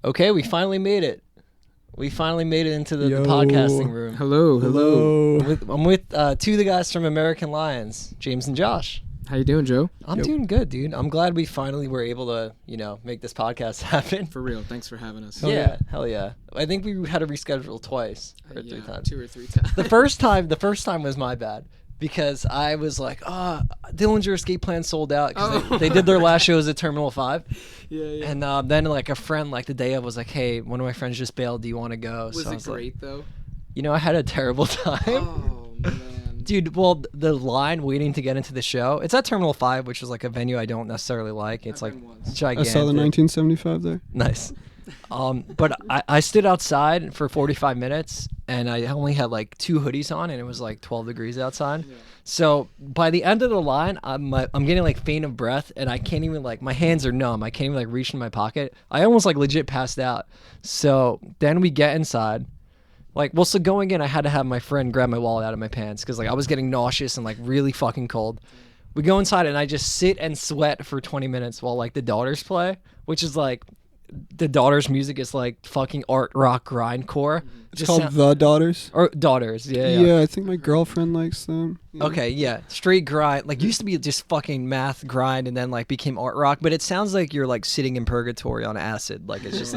Okay, we finally made it. We finally made it into the podcasting room. Hello. I'm with two of the guys from American Lions, James and Josh. How you doing, Joe? I'm doing good, dude. I'm glad we finally were able to, make this podcast happen. For real. Thanks for having us. Hell yeah. I think we had to reschedule twice or three times. 2 or 3 times. The first time was my bad. Because I was like, Dillinger Escape Plan sold out. Because they did their last shows at Terminal 5. Yeah. And then like a friend, like the day of, was like, hey, one of my friends just bailed. Do you want to go? Was it great, though? I had a terrible time. Oh, man. Dude, well, the line waiting to get into the show, it's at Terminal 5, which is like a venue I don't necessarily like. It's like gigantic. I saw the 1975 there. Nice. But I stood outside for 45 minutes and I only had like 2 hoodies on and it was like 12 degrees outside. Yeah. So by the end of the line, I'm getting like faint of breath and I can't even my hands are numb. I can't even like reach in my pocket. I almost like legit passed out. So then we get inside. So going in, I had to have my friend grab my wallet out of my pants because I was getting nauseous and like really fucking cold. We go inside and I just sit and sweat for 20 minutes while the Daughters play, which is the Daughters music is fucking art rock grindcore. It's called The Daughters? Or Daughters, yeah. Yeah, I think my girlfriend likes them. Yeah. Okay, yeah. Straight grind. Used to be just fucking math grind and then became art rock, but it sounds like you're sitting in purgatory on acid. It's just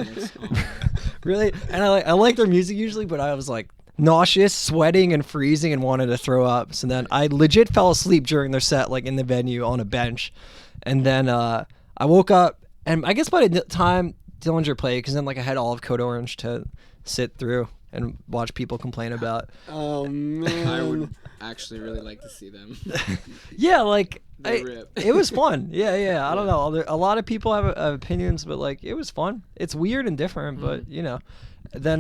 really, and I like their music usually, but I was nauseous, sweating and freezing and wanted to throw up. So then I legit fell asleep during their set in the venue on a bench. And then I woke up and I guess by the time Dillinger played, because then I had Olive Code Orange to sit through and watch people complain about. Oh man, I would actually really like to see them. Yeah, it was fun. Yeah. I don't know. A lot of people have opinions, but it was fun. It's weird and different, but Then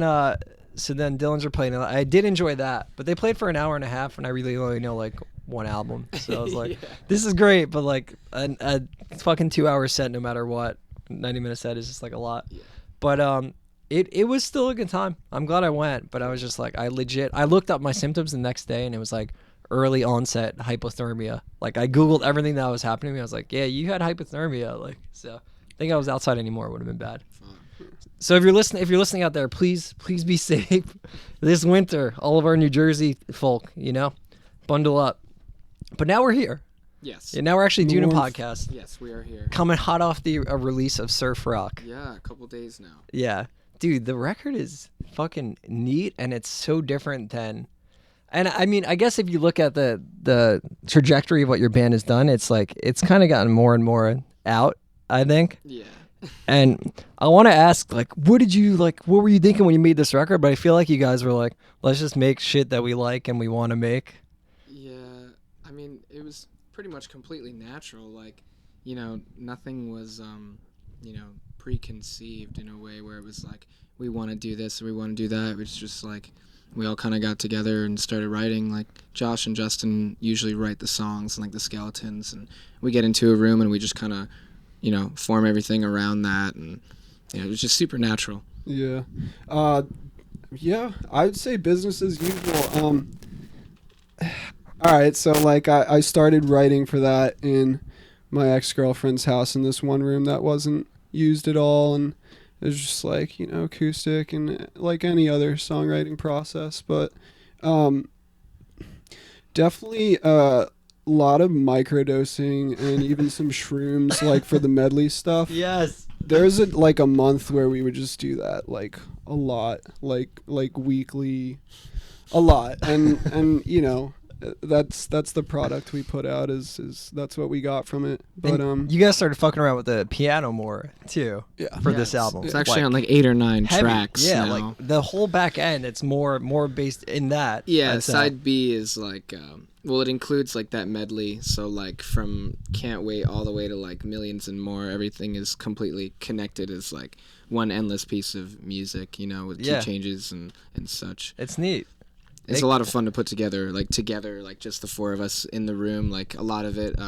so then Dillinger played, and I did enjoy that. But they played for an hour and a half, and I really only know one album. So I was this is great, but a fucking 2-hour set, no matter what. 90-minute set is just a lot. Yeah. But it was still a good time. I'm glad I went, but I was just I looked up my symptoms the next day and it was early onset hypothermia. I googled everything that was happening to me. I was yeah, you had hypothermia. So I think I was outside anymore, it would have been bad. So if you're listening out there, please be safe this winter. All of our New Jersey folk, bundle up. But now we're here. Yes. Yeah, now we're actually doing a podcast. Yes, we are here. Coming hot off the release of Surf Rock. Yeah, a couple days now. Yeah. Dude, the record is fucking neat, and it's so different than... And I mean, I guess if you look at the trajectory of what your band has done, it's it's kind of gotten more and more out, I think. Yeah. And I want to ask, what were you thinking when you made this record? But I feel like you guys were let's just make shit that we like and we want to make. Yeah, I mean, it was pretty much completely natural. Nothing was, preconceived in a way where it was we want to do this or we want to do that. It was just we all kind of got together and started writing. Josh and Justin usually write the songs and the skeletons, and we get into a room and we just kind of form everything around that, and it was just super natural. Yeah. Yeah, I would say business as usual. All right, so I started writing for that in my ex-girlfriend's house in this one room that wasn't used at all, and it was just acoustic and like any other songwriting process, but definitely a lot of microdosing and even some shrooms for the medley stuff. Yes. There's a month where we would just do that a lot, weekly, a lot, and that's the product we put out is that's what we got from it. But you guys started fucking around with the piano more too. Yeah. For this album. It's actually on 8 or 9 heavy tracks. Yeah, now. the whole back end, it's more based in that. Yeah, side B is it includes that medley, so from Can't Wait all the way to Millions and More, everything is completely connected as one endless piece of music, with key changes and such. It's neat. It's a lot of fun to put together, just the 4 of us in the room, a lot of it,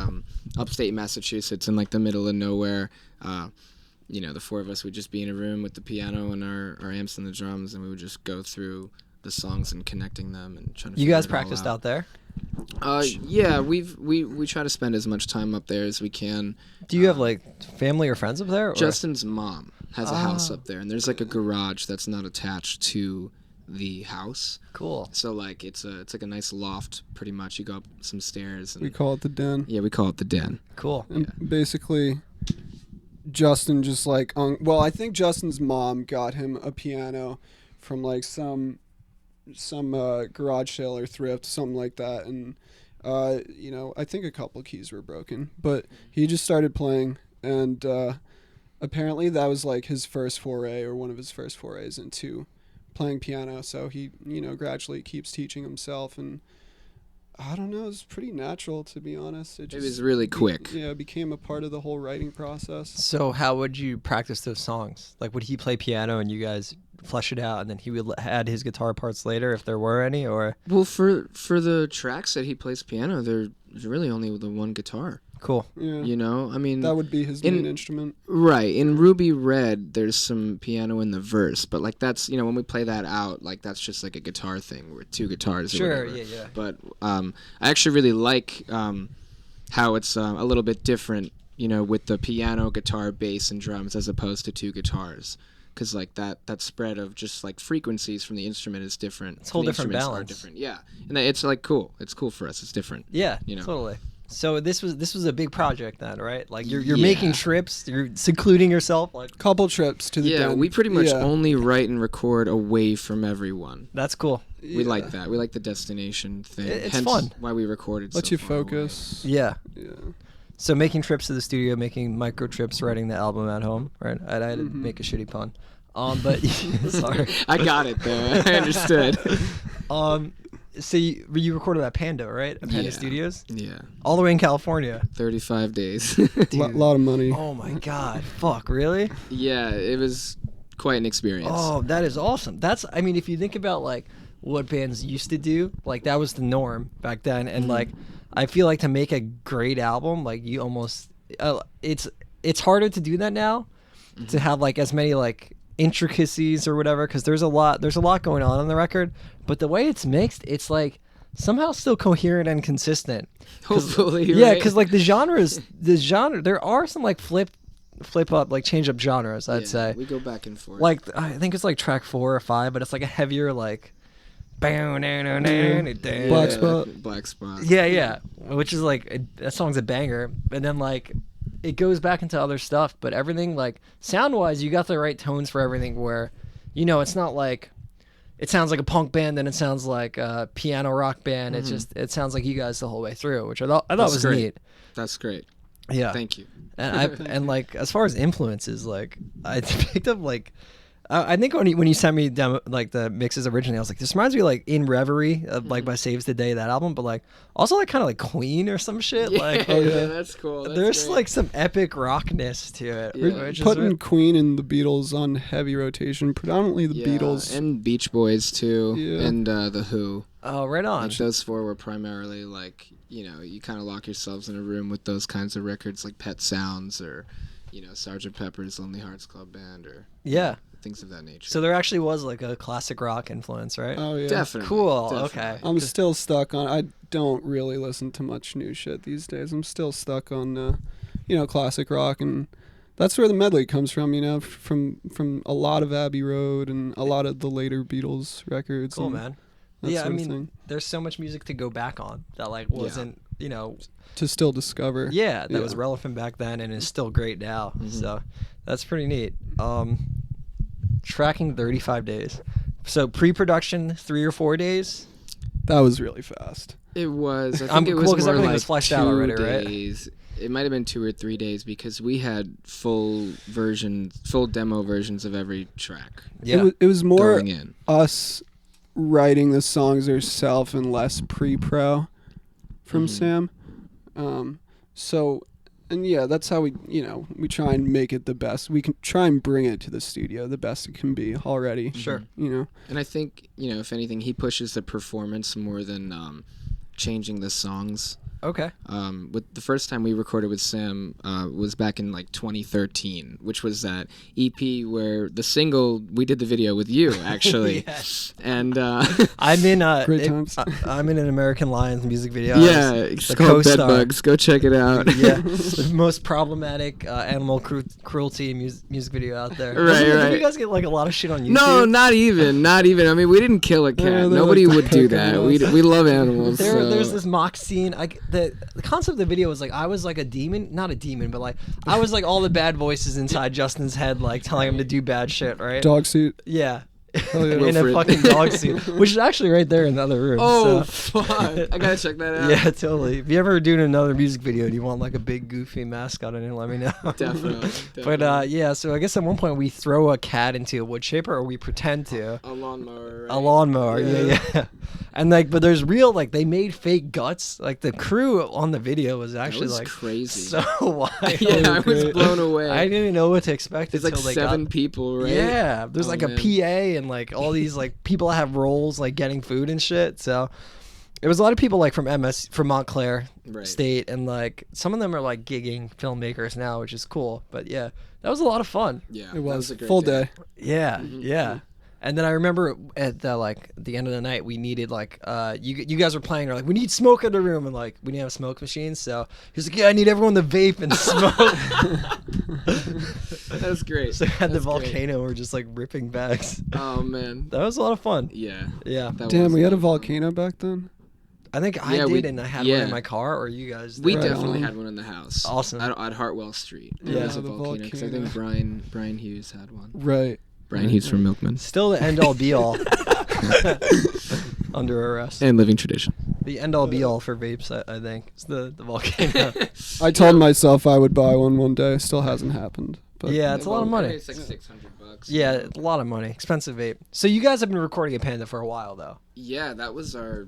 upstate Massachusetts in the middle of nowhere. The 4 of us would just be in a room with the piano and our amps and the drums, and we would just go through the songs and connecting them and trying to. You guys practiced out there? Yeah, we try to spend as much time up there as we can. Do you have family or friends up there? Or? Justin's mom. has a house up there, and there's like a garage that's not attached to the house. Cool. So like it's like a nice loft, pretty much. You go up some stairs. And, We call it the den. yeah, we call it the den. Cool. And basically, Justin just like I think Justin's mom got him a piano from like some garage sale or thrift, something like that, and I think a couple keys were broken, but he just started playing, and apparently that was like his first foray, or one of his first forays into playing piano. So he gradually keeps teaching himself, and I don't know, it's pretty natural, to be honest. It was really quick. It became a part of the whole writing process. So how would you practice those songs? Like, would he play piano and you guys flesh it out, and then he would add his guitar parts later if there were any? Or Well, for the tracks that he plays piano, there's really only the one guitar. cool. Yeah. I mean, That would be his main instrument. right. In Ruby Red, there's some piano in the verse, but like that's when we play that out, like that's just like a guitar thing with two guitars. Sure. Or whatever. Yeah. But I actually really like how it's a little bit different, with the piano, guitar, bass, and drums as opposed to two guitars. Because like that spread of just like frequencies from the instrument is different. It's a whole The different instruments are balance. different. Yeah, and it's like cool. It's cool for us. It's different. Yeah. Totally. So this was a big project then, right? Like you're making trips, you're secluding yourself, like Couple trips to the den. we pretty much only write and record away from everyone. that's cool. We like that. We like the destination thing. It's Hence fun. why we recorded. Let so you far away. focus. Yeah. Yeah. So making trips to the studio, making micro trips, writing the album at home, right? I had to make a shitty pun. But sorry. I got it though. I understood. So you recorded at Panda, right? At Panda Yeah. Studios? Yeah. All the way in California. 35 days. Lot of money. Oh my God. Fuck, really? Yeah, it was quite an experience. Oh, that is awesome. I mean, if you think about like what bands used to do, like that was the norm back then. And like, I feel like to make a great album, like you almost, it's harder to do that now, to have like as many like intricacies or whatever, because there's a lot going on the record, but the way it's mixed, it's like somehow still coherent and consistent. Hopefully, Yeah, right? because like the genre, there are some like flip up, like change up genres, I'd say. We go back and forth. Like I think it's like track 4 or 5, but it's like a heavier like Black Spot. Black Spot. yeah, which is like that song's a banger, and then like it goes back into other stuff, but everything like sound wise, you got the right tones for everything. Where it's not like it sounds like a punk band, then it sounds like a piano rock band. It sounds like you guys the whole way through, which I thought was great. neat. That's great. Yeah, Thank you. and like as far as influences, like I picked up like I think when you sent me down like the mixes originally, I was like, this reminds me like In Reverie of like by Saves the Day, that album, but like also like kind of like Queen or some shit. Yeah, like that's cool. That's there's great. like some epic rockness to it. Yeah. Which is Putting Queen and the Beatles on heavy rotation, predominantly the Beatles. and Beach Boys too, Yeah. and the Who. oh, right on. Like those four were primarily like you kind of lock yourselves in a room with those kinds of records, like Pet Sounds or Sgt. Pepper's Lonely Hearts Club Band or Yeah. things of that nature. So there actually was like a classic rock influence, right? Oh yeah. Definitely. Cool. Definitely. Okay. I'm still stuck on. I don't really listen to much new shit these days. I'm still stuck on, classic rock, and that's where the medley comes from. From a lot of Abbey Road and a lot of the later Beatles records. Cool, and man. that Yeah, I sort of mean, thing. there's so much music to go back on that like wasn't, To still discover. yeah, that Yeah. was relevant back then and is still great now. So that's pretty neat. Tracking 35 days. So pre-production 3 or 4 days. That was really fast. It was. I think it was cool, 'cause more everything like was fleshed 2 out already, right? days. It might have been 2 or 3 days because we had full demo versions of every track Yeah. It was more going in. us writing the songs ourselves and less pre-pro from Sam. And yeah, that's how we try and make it the best. We can try and bring it to the studio the best it can be already. Sure. And I think, if anything, he pushes the performance more than changing the songs Okay. With the first time we recorded with Sam was back in like 2013, which was that EP where the single we did the video with you actually. Yes. And I'm in Great times. I'm in an American Lions music video. yeah, it's called Bedbugs. Go check it out. Yeah, the most problematic animal cruelty music video out there. Right, Did right. you guys get like a lot of shit on YouTube? No, not even. I mean, we didn't kill a cat. Yeah, Nobody like would do that. animals. We love animals. There's this mock scene. The concept of the video was like I was like a demon, not a demon, but like I was like all the bad voices inside Justin's head, like telling him to do bad shit, right? Dog suit. Yeah. Hell yeah. In Go a for it. fucking dog suit, which is actually right there in the other room. Oh, so. fuck. I gotta check that out. Yeah, totally. If you ever doing another music video and you want like a big goofy mascot in it, let me know. Definitely. But yeah, so I guess at one point we throw a cat into a wood chipper, or we pretend to. A lawnmower, right? A lawnmower, yeah. And like, but there's real, like, they made fake guts. Like the crew on the video was actually was like crazy. so wild. Yeah, I was blown away. I didn't even know what to expect. There's like until they 7 got, people, right? Yeah, there's Oh, like man. a PA and like all these like people that have roles like getting food and shit. So it was a lot of people like from Montclair Right. State, and like some of them are like gigging filmmakers now, which is cool. But yeah, that was a lot of fun. Yeah, It that was a great full day. Yeah, Mm-hmm. yeah. And then I remember at the end of the night, we needed like you guys were playing, or like we need smoke in the room, and like we didn't have smoke machines, so he was like, yeah, I need everyone to vape and smoke. That was great. So we had the That's great. volcano, we're just like ripping bags. Oh man. That was a lot of fun. Yeah. Yeah, That Damn, was we had a lot of fun. volcano back then. I think I Yeah, did, we- and I had one yeah. in my car, or you guys did. We Right definitely on. had one in the house. Awesome. At Hartwell Street. Yeah. There was a the volcano, 'cause I volcano. think Brian Hughes had one. Right. Brian Hughes from Milkman. Still the end all be all. Under arrest. And Living Tradition. The end all be all for vapes, I think. It's the volcano. I told myself I would buy one day. Still hasn't happened. But Yeah, it's a lot of money. It's like $600. Yeah, a lot of money. Expensive vape. So you guys have been recording at Panda for a while, though. Yeah, that was our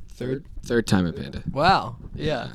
Third. third time at Panda. Wow. Yeah.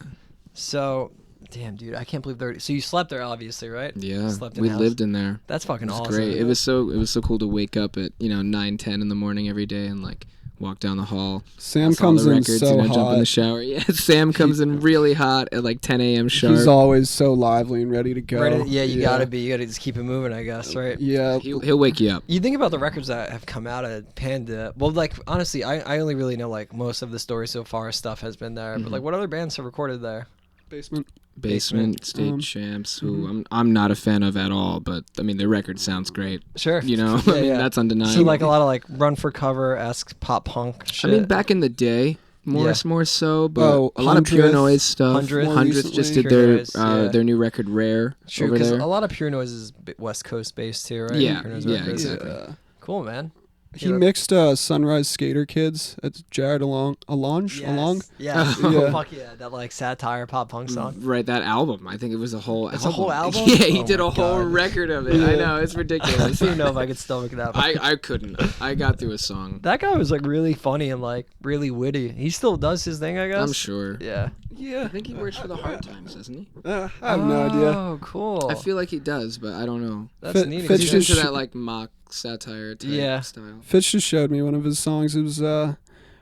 So, damn, dude, I can't believe 30. So you slept there, obviously, right? Yeah, Slept in we house? lived in there. That's fucking It was awesome. great. It was so cool to wake up at 9-10 in the morning every day and like walk down the hall. Sam That's all comes the in records, so jump in the hot. shower. Yeah, Sam comes in really hot at like 10 a.m. sharp. He's always so lively and ready to go. Right, yeah, you gotta be. You gotta just keep it moving, I guess, right? Yeah. He'll wake you up. You think about the records that have come out of Panda. Well, like, honestly, I only really know, like, most of the story so far stuff has been there. But, like, what other bands have recorded there? Basement. Basement, State Um, Champs, who I'm not a fan of at all, but I mean their record sounds great. Sure. I mean Yeah. that's undeniable. So, like, a lot of, like, Run for Cover-esque pop punk shit. I mean back in the day, more so, but Oh, a lot of Pure Hundredth. Noise stuff. Hundredth. More Hundredth just recently. did Pure their Noise, yeah. their new record Rare True, over because there. a lot of Pure Noise is West Coast based, too, right? Yeah, Pure Noise yeah, records. exactly. Yeah. Cool, man. He Yeah. mixed Sunrise Skater Kids. It's Jared Along. Along? Yeah. Yeah. Fuck yeah. That, like, satire pop punk song. Right, that album. I think it was a whole It's a whole album? Yeah, he Oh did my a whole God. record of it. I know, it's I ridiculous. don't even know if I could stomach that. I couldn't. I got through a song. That guy was, like, really funny and, like, really witty. He still does his thing, I guess. I'm sure. Yeah. Yeah. I think he works for the Hard Times, doesn't he? I have no idea. Oh, cool. I feel like he does, but I don't know. That's Fit- neat. Fitz He's just into sh- that like mock satire type Yeah. style. Fitz just showed me one of his songs. It was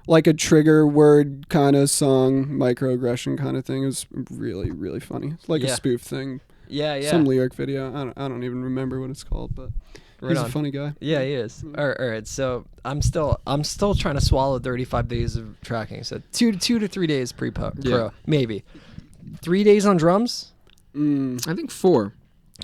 like a trigger word kind of song, microaggression kind of thing. It was really, really funny. Like Yeah. a spoof thing. Yeah, yeah. Some lyric video. I don't even remember what it's called, but Right he's on. a funny guy. Yeah, he is. All right. So I'm still trying to swallow 35 days of tracking. So two to 3 days pro, Yeah. maybe. 3 days on drums, I think 4.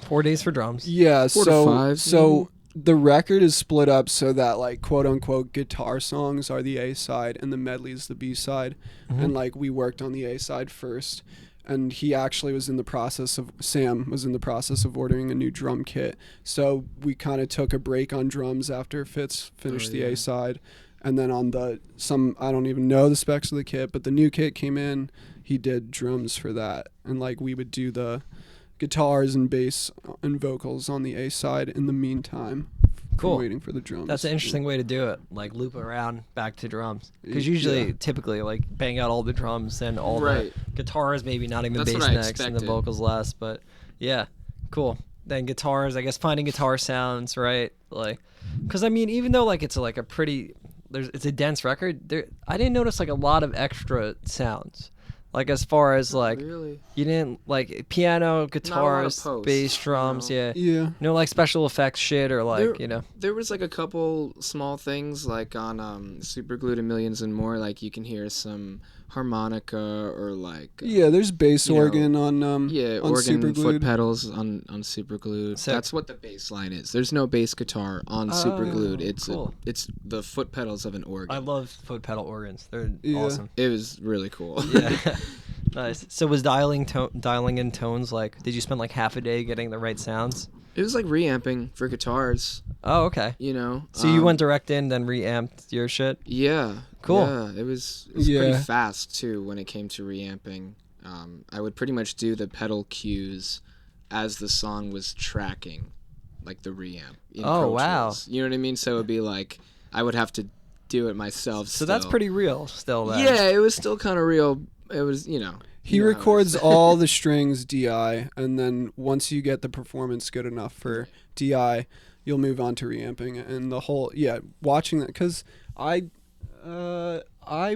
4 days for drums. Yeah, 4 to so 5, so the record is split up so that like quote unquote guitar songs are the A side and the medley is the B side, and like we worked on the A side first, and he actually was in the process of Sam was in the process of ordering a new drum kit, so we kind of took a break on drums after Fitz finished the A side, and then on I don't even know the specs of the kit, but the new kit came in, he did drums for that, and like we would do the guitars and bass and vocals on the A side in the meantime. Cool. Waiting for the drums. That's an interesting way to do it. Like loop around back to drums. Because usually, typically, like bang out all the drums and all Right. the guitars, maybe not even That's bass what I next and the expected. vocals last. But yeah, cool. Then guitars, I guess finding guitar sounds, right? Like, because I mean, even though like it's like a pretty, it's a dense record. I didn't notice like a lot of extra sounds. Like as far as like Really? you didn't like piano, guitars, post, bass, drums, no. Yeah. No like special effects shit or like There was like a couple small things like on Super Glued and Millions and More. Like you can hear some harmonica or like there's bass organ on organ Super foot Glued. pedals on Super Glued. Sick. That's what the bass line is. There's no bass guitar on Super Glued. It's cool. it's the foot pedals of an organ. I love foot pedal organs. They're Yeah. awesome. It was really cool. Yeah. Nice. So was dialing in tones like? Did you spend like half a day getting the right sounds? It was like reamping for guitars. Oh, okay. You know. So you went direct in, then reamped your shit. Yeah. Cool. Yeah, it was pretty fast too when it came to reamping. I would pretty much do the pedal cues as the song was tracking, like the reamp. In Pro wow. Tools. You know what I mean? So it'd be like I would have to do it myself. So that's pretty real still. Then. Yeah, it was still kind of real. It was, He records all the strings DI, and then once you get the performance good enough for DI, you'll move on to reamping and the whole watching that, because I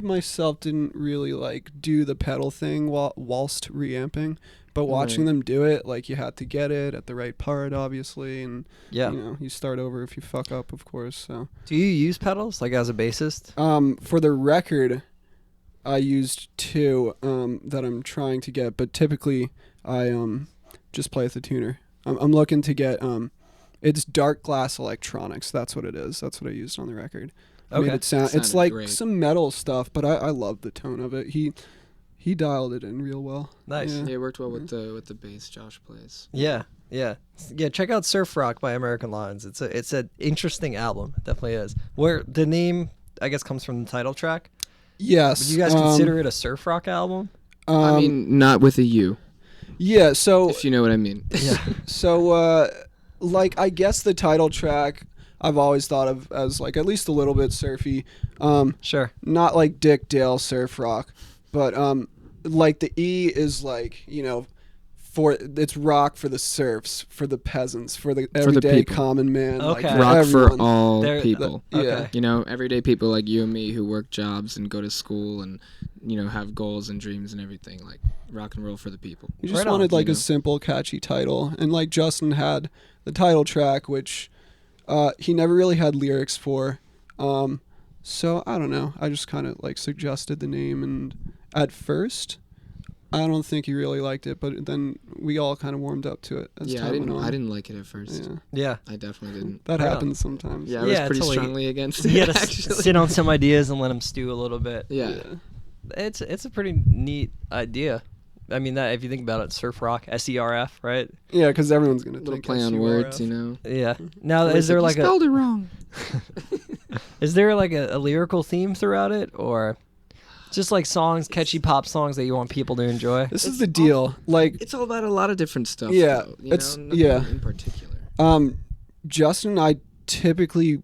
myself didn't really like do the pedal thing whilst reamping, but watching them do it, like you had to get it at the right part obviously, and you start over if you fuck up, of course. So do you use pedals like as a bassist? For the record I used 2 that I'm trying to get, but typically I just play with the tuner. I'm looking to get it's Dark Glass Electronics. That's what it is. That's what I used on the record. Okay. Made it sound. It's like great. some metal stuff, but I love the tone of it. He dialed it in real well. Nice. Yeah, it worked well with the bass Josh plays. Yeah. Check out Surf Rock by American Lines. It's an interesting album. It definitely is. Where the name I guess comes from the title track. Yes. Would you guys consider it a surf rock album? I mean, not with a U. Yeah. So if you know what I mean. Yeah. So like I guess the title track I've always thought of as like at least a little bit surfy. Sure. Not like Dick Dale surf rock, but like the E is like, it's rock for the serfs, for the peasants, for the everyday people. Common man. Okay. Like Rock everyone. for all people. Yeah. Everyday people like you and me who work jobs and go to school and, have goals and dreams and everything. Like rock and roll for the people. You just Right on, wanted like a simple, catchy title. And like Justin had the title track, which he never really had lyrics for. So I don't know. I just kind of like suggested the name, and at first I don't think he really liked it, but then we all kind of warmed up to it as time went on. I didn't like it at first. Yeah. I definitely didn't. That Right happens sometimes. Yeah, I was pretty totally. strongly against You it, gotta actually. sit on some ideas and let them stew a little bit. Yeah. It's a pretty neat idea. I mean, that if you think about it, surf rock, SERF, right? Yeah, because everyone's gonna Little think play on SURF. words, Yeah. Now, Wait, is there you like spelled it wrong. is there like a lyrical theme throughout it, or just like songs, catchy pop songs that you want people to enjoy? This is the deal. Like, It's all about a lot of different stuff. Yeah, though, it's- nothing yeah. in particular. Justin and I typically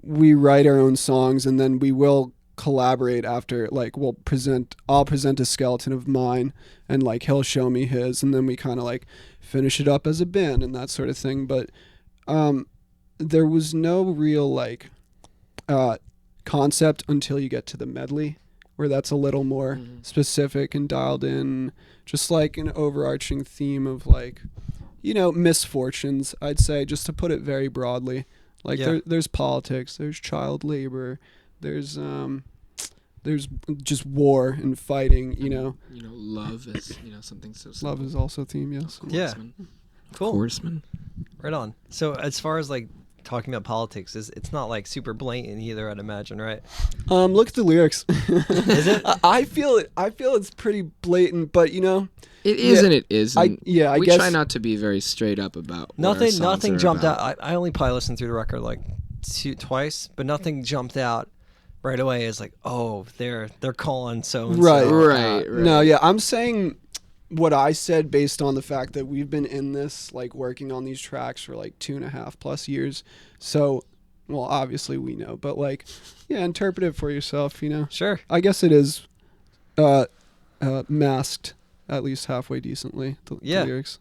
we write our own songs, and then we will collaborate after. Like, I'll present a skeleton of mine, and like he'll show me his, and then we kind of like finish it up as a band and that sort of thing. But there was no real like concept until you get to the medley, where that's a little more specific and dialed in, just like an overarching theme of like, misfortunes, I'd say, just to put it very broadly. Like there's politics, there's child labor, there's just war and fighting, Love is, something so simple. Love is also a theme, yes. Yeah. Cool. Horseman. Right on. So as far as like talking about politics, it's not like super blatant either, I'd imagine, right? Look at the lyrics. Is it? I feel it's pretty blatant, but It is and it isn't. I we guess try not to be very straight up about what our songs nothing are jumped about. out. I only probably listened through the record like twice, but nothing jumped out right away as like, oh, they're calling so and Right. so. Right. No, yeah, I'm saying what I said based on the fact that we've been in this, like, working on these tracks for like 2.5+ years. So, well, obviously we know, but like, yeah, interpret it for yourself, Sure. I guess it is masked at least halfway decently, the lyrics.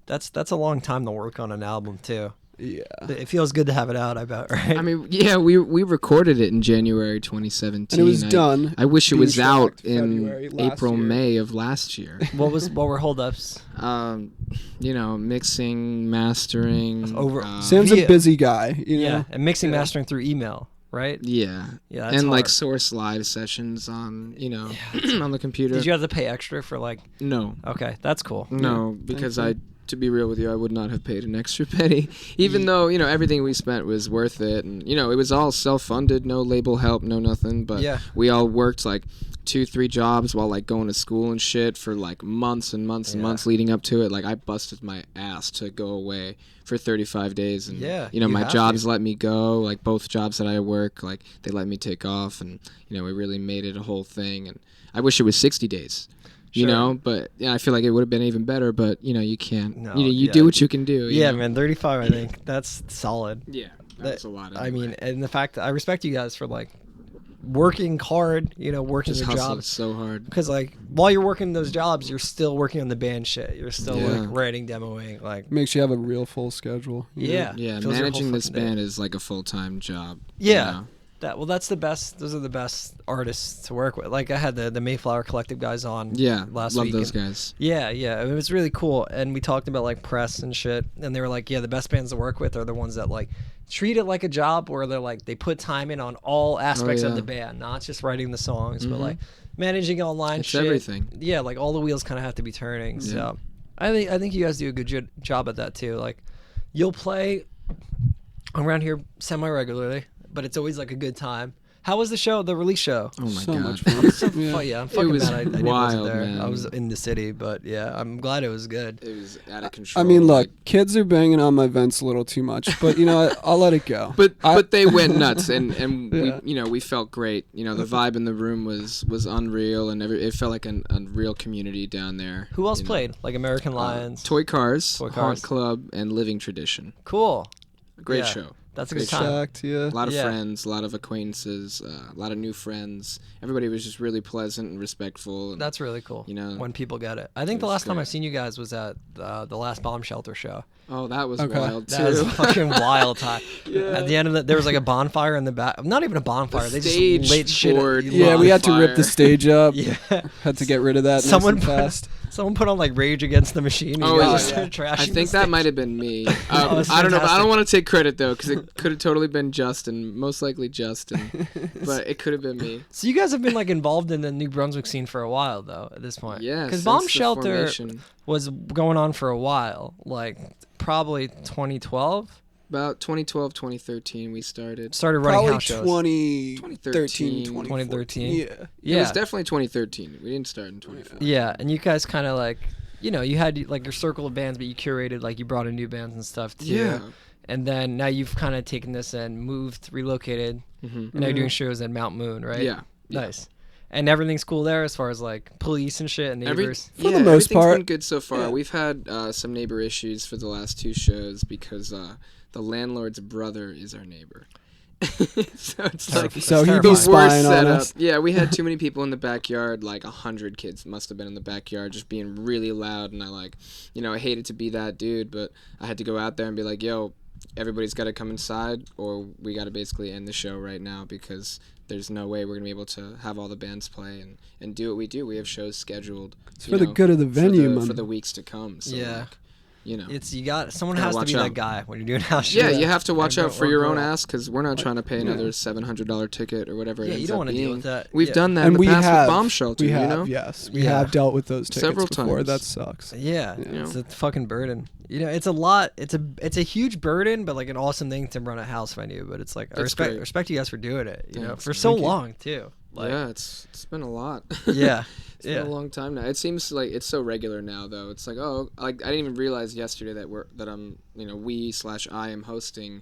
That's a long time to work on an album too. Yeah. It feels good to have it out, I bet, right? I mean, yeah, we recorded it in January 2017. And it was done. I wish it was out February in last April, year. May of last year. What were holdups? Mixing, mastering. Sam's a busy guy, you know? Yeah, and mixing, mastering through email, right? Yeah. Yeah, that's and like hard. source live sessions on, on the computer. Did you have to pay extra for like? No. Okay, that's cool. No, because to be real with you, I would not have paid an extra penny, even though, everything we spent was worth it. And, it was all self-funded, no label help, no nothing. But we all worked like 2-3 jobs while like going to school and shit for like months and months and months leading up to it. Like I busted my ass to go away for 35 days. And, my jobs let me go, like both jobs that I work, like they let me take off. And, we really made it a whole thing. And I wish it was 60 days. But I feel like it would have been even better, but you can't. No, you do what you can do. Yeah, man, 35, I think that's solid. Yeah, that's a lot. Anyway. I mean, and the fact that I respect you guys for like working hard, working just your jobs so hard. Because like while you're working those jobs, you're still working on the band shit. You're still like writing, demoing, like makes you have a real full schedule. Yeah. Managing this band is like a full-time job. Yeah. That's the best. Those are the best artists to work with. Like I had the Mayflower Collective guys on. Last week. Love those guys. Yeah, it was really cool. And we talked about like press and shit. And they were like, the best bands to work with are the ones that like treat it like a job, where they're like they put time in on all aspects of the band, not just writing the songs, but like managing online shit. Everything. Yeah, like all the wheels kind of have to be turning. Yeah. So I think you guys do a good job at that too. Like you'll play around here semi-regularly, but it's always like a good time. How was the show, the release show? Oh my God. Much fun. I'm fucking mad I wild, wasn't there. man. I was in the city, but I'm glad it was good. It was out of control. I mean, look, kids are banging on my vents a little too much, but I'll let it go. But they went nuts, and we felt great. The vibe in the room was unreal, and it felt like a real community down there. Who else played? Like American Lions, Toy Cars, Haunt Club, and Living Tradition. Cool. Great show. That's a good time. Yeah. A lot of friends, a lot of acquaintances, a lot of new friends. Everybody was just really pleasant and respectful. And, that's really cool. When people get it. I think the last time I've seen you guys was at the last bomb shelter show. Oh, that was wild too. That was a fucking wild time. At the end of it, there was like a bonfire in the back. Not even a bonfire. They just lit shit. Yeah, we had to rip the stage up. Had to get rid of that. Someone put on like Rage Against the Machine. I think that might have been me. I don't know. But I don't want to take credit though, because it could have totally been Justin. Most likely Justin, but it could have been me. So you guys have been like involved in the New Brunswick scene for a while though. At this point, yeah. Because Bomb Shelter was going on for a while, like probably 2012. About 2012, 2013, we started running house shows. 2013, 2013. Yeah. It was definitely 2013. We didn't start in 2014. Yeah, and you guys kind of like, you had like your circle of bands, but you curated, like you brought in new bands and stuff too. Yeah. And then now you've kind of taken this and moved, relocated, and now you're doing shows at Mount Moon, right? Yeah. Nice. And everything's cool there as far as like police and shit and neighbors. For the most part, everything's been good so far. Yeah. We've had some neighbor issues for the last 2 shows because the landlord's brother is our neighbor. So it's like he'd be spying on us. Yeah, we had too many people in the backyard. Like 100 kids must have been in the backyard, just being really loud. And I hated to be that dude, but I had to go out there and be like, "Yo, everybody's got to come inside, or we got to basically end the show right now because there's no way we're gonna be able to have all the bands play and do what we do. We have shows scheduled. It's for the good of the venue, for the weeks to come. So someone has to be that guy when you're doing house shows. Yeah, you have to watch out for your own ass because we're not trying to pay another $700 ticket or whatever. Yeah, you don't want to deal with that. We've done that in the past with Bomb Shelter. We have dealt with those tickets several before. times. That sucks. Yeah, it's a fucking burden. It's a lot. It's a huge burden, but like an awesome thing to run a house venue. But it's like I respect you guys for doing it. For so long too. Like, yeah, it's been a lot. Yeah. It's been a long time now. It seems like it's so regular now, though. It's like, I didn't even realize yesterday that I am hosting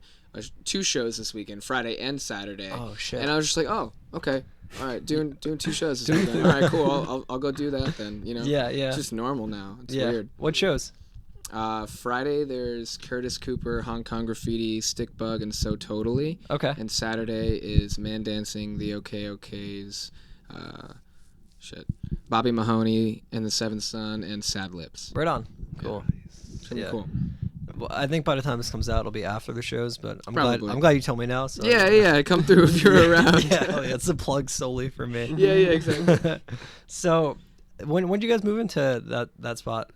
2 shows this weekend, Friday and Saturday. Oh shit! And I was just like, okay, all right, doing 2 shows this weekend. All right, cool. I'll go do that then. Yeah. It's just normal now. It's weird. What shows? Friday there's Curtis Cooper, Hong Kong Graffiti, Stickbug, and So Totally. Okay. And Saturday is Man Dancing, the OKOKs, Bobby Mahoney and the Seventh Son, and Sad Lips. Right on. Cool. Pretty cool. Well, I think by the time this comes out, it'll be after the shows. But I'm Probably. glad you told me now. So Yeah. Come through if you're around. Yeah, it's a plug solely for me. Yeah, exactly. So, when did you guys move into that spot?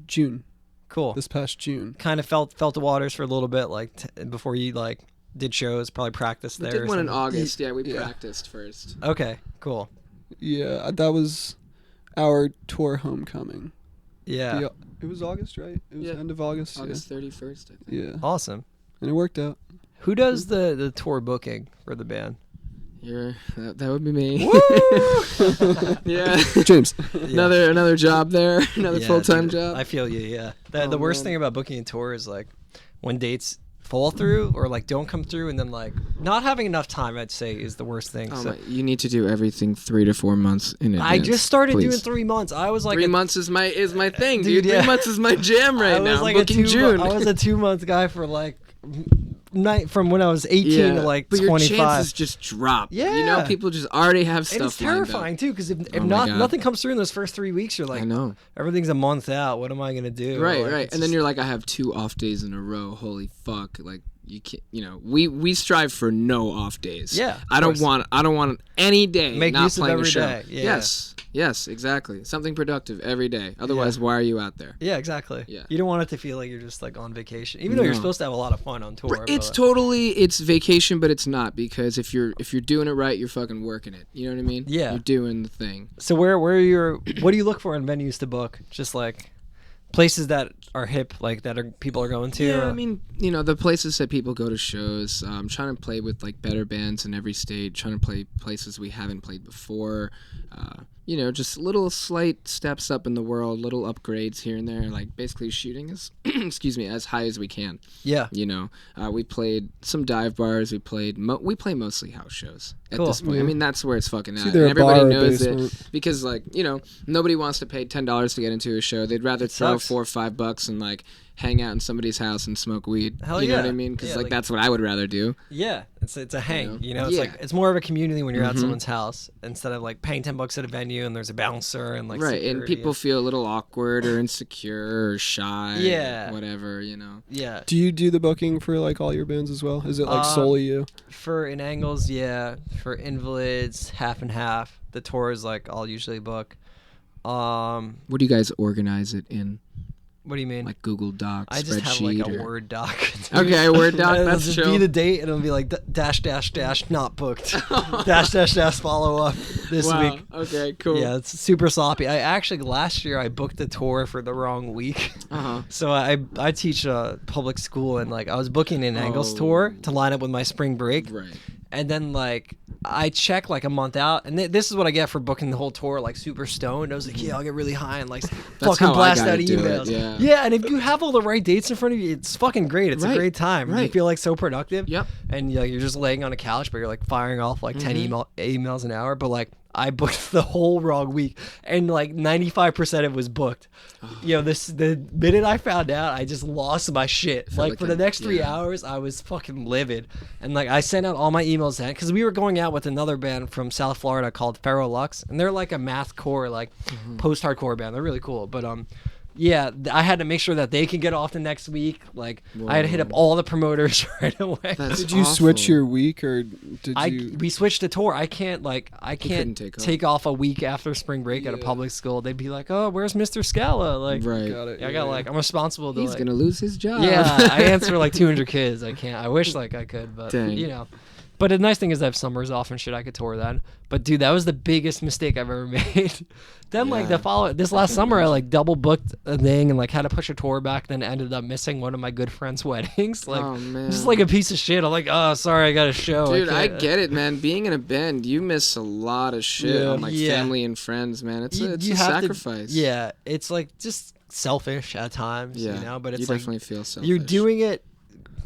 June. Cool. This past June. Kind of felt the waters for a little bit, like before you like did shows, probably practiced there. We did one in August. Yeah, we Yeah. practiced first. Okay, cool. Yeah, that was our tour homecoming. Yeah. It was August, right? It was Yeah. end of August. August 31st, I think. Yeah. Awesome. And it worked out. Who does the tour booking for the band? That would be me. Yeah. James. Another job there. Another Yeah, full-time dude, job. I feel you. Yeah. The Oh, worst man. thing about booking a tour is like when dates fall through or like don't come through, and then like not having enough time. I'd say is the worst thing. Oh So my, you need to do everything 3 to 4 months in advance. I just started please. doing 3 months. I was like 3 months is my thing, dude. Dude, yeah. 3 months is my jam right I was now. like I'm booking June. I was a 2-month guy for like from when I was 18 to like but 25. your chances just drop. You know, Yeah. people just already have stuff And it's lined up. terrifying too, because if Oh my not God. nothing comes through in those first 3 weeks, you're like, I know. everything's a month out. What am I gonna do? Right. Like, it's And then just- you're like, I have 2 off days in a row. Holy fuck! Like you can't. You know, we strive for no off days. Yeah, of I don't course. want any day Make not use of playing every a show. day, yeah. Yes, exactly. Something productive every day. Otherwise, why are you out there? Yeah, exactly. Yeah. You don't want it to feel like you're just like on vacation, even though you're No. supposed to have a lot of fun on tour. It's vacation, but it's not, because if you're doing it right, you're fucking working it. You know what I mean? Yeah. You're doing the thing. So where what do you look for in venues to book? Just like places that are hip, like people are going to. Yeah, I mean, you know, the places that people go to shows. Trying to play with like better bands in every state. Trying to play places we haven't played before. You know, just little slight steps up in the world, little upgrades here and there. Like basically shooting as, as high as we can. Yeah. You know, we played some dive bars. We play mostly house shows at Cool. this point. Yeah. I mean, that's where it's fucking at. either And a everybody bar or a knows basement. it because, like, you know, nobody wants to pay $10 to get into a show. They'd rather throw sucks. $4 or $5 and like hang out in somebody's house and smoke weed. Hell you know yeah. what I mean? Because Yeah, like like- that's what I would rather do. Yeah, it's a hang. You know, it's Yeah. like it's more of a community when you're at Mhm. someone's house instead of like paying $10 at a venue and there's a bouncer and like Right, and security people feel a little awkward or insecure or shy. Yeah. Or whatever, you know. Yeah. Do you do the booking for like all your bands as well? Is it like solely you? For in Angles, yeah. For Invalids, half and half. The tour is like I'll usually book. What do you guys organize it in? What do you mean? Like Google Docs, I just have spreadsheet, like a or... Word doc. Okay, a Word doc. It'll That's just chill. be the date, and it'll be like dash dash dash not booked, dash dash dash follow up this Wow. week. Okay, cool. Yeah, it's super sloppy. I actually last year I booked a tour for the wrong week. Uh-huh. So I teach a public school, and like I was booking an Angles tour to line up with my spring break. Right. And then like I check like a month out, and this is what I get for booking the whole tour like super stoned. I was like, yeah, I'll get really high and like fucking how I blast gotta out do it, emails. yeah. And if you have all the right dates in front of you, it's fucking great. It's a Right, great time. You right. feel like so productive. Yep. And you're just laying on a couch, but you're like firing off like 10 emails an hour. But like I booked the whole wrong week, and like 95% of it was booked. The minute I found out, I just lost my shit. Like like for the a- next 3 yeah. hours, I was fucking livid, and like I sent out all my emails then because we were going out with another band from South Florida called Ferro Lux, and they're like a mathcore, like post-hardcore band. They're really cool, but yeah, I had to make sure that they can get off the next week. Like I had to hit up all the promoters right away. That's Did you switch awful. your week or did you? We switched the tour. I can't couldn't take off. take off a week after spring break at a public school. They'd be like, "Oh, where's Mr. Scala?" Like, Right. Got it. yeah, I got like I'm responsible to He's like, gonna lose his job. yeah, I answer like 200 kids. I can't. I wish like I could, but Dang. you know. But the nice thing is I have summers off and shit. I could tour then. But dude, that was the biggest mistake I've ever made. Then like Yeah. this last summer, I like double booked a thing and like had to push a tour back. Then ended up missing one of my good friends' weddings. Like Oh, man. just like a piece of shit. I'm like, oh, sorry, I got a show. Dude, I can't." get it, man. Being in a band, you miss a lot of shit Yeah. on like Yeah. family and friends, man. It's a have to- sacrifice. yeah, it's like just selfish at times, Yeah. you know. But it's you like definitely feel selfish. you're doing it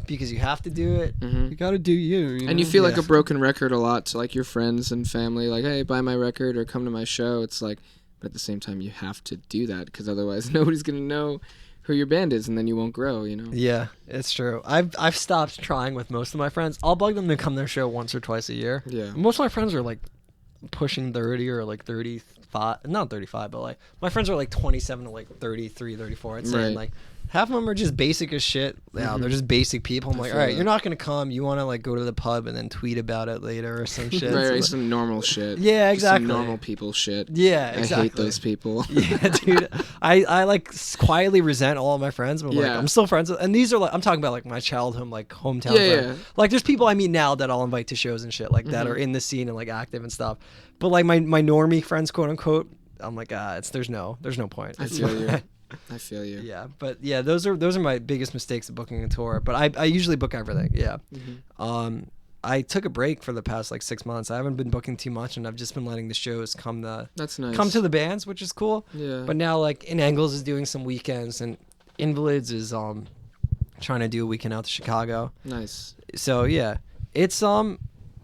because you have to do it. Mhm. You gotta do you. And you feel like Yeah. a broken record a lot to like your friends and family. Like, hey, buy my record or come to my show. It's like, but at the same time, you have to do that because otherwise nobody's gonna know who your band is, and then you won't grow. You know. Yeah, it's true. I've stopped trying with most of my friends. I'll bug them to come to their show once or twice a year. Yeah. Most of my friends are like pushing 30 or like 35, not 35, but like my friends are like 27 to like 33, 34. I'd say, and Right. like half of them are just basic as shit. Yeah, they're just basic people. I'm like, all right, you're not gonna come. You want to like go to the pub and then tweet about it later or some shit. Right, some normal shit. Yeah, exactly. Some normal people shit. Yeah, exactly. I hate those people. Yeah, dude. I like quietly resent all of my friends, but like I'm still friends with, and these are like I'm talking about like my childhood, like hometown. Yeah. Like there's people I meet now that I'll invite to shows and shit like that are in the scene and like active and stuff. But like my normie friends, quote unquote, I'm like, there's no point. I feel you. I feel you. Yeah, but yeah, those are my biggest mistakes of booking a tour. But I usually book everything. Yeah. I took a break for the past like 6 months. I haven't been booking too much, and I've just been letting the shows come to the bands, which is cool. Yeah. But now like In Angles is doing some weekends, and Invalids is trying to do a weekend out to Chicago. Nice. So yeah, it's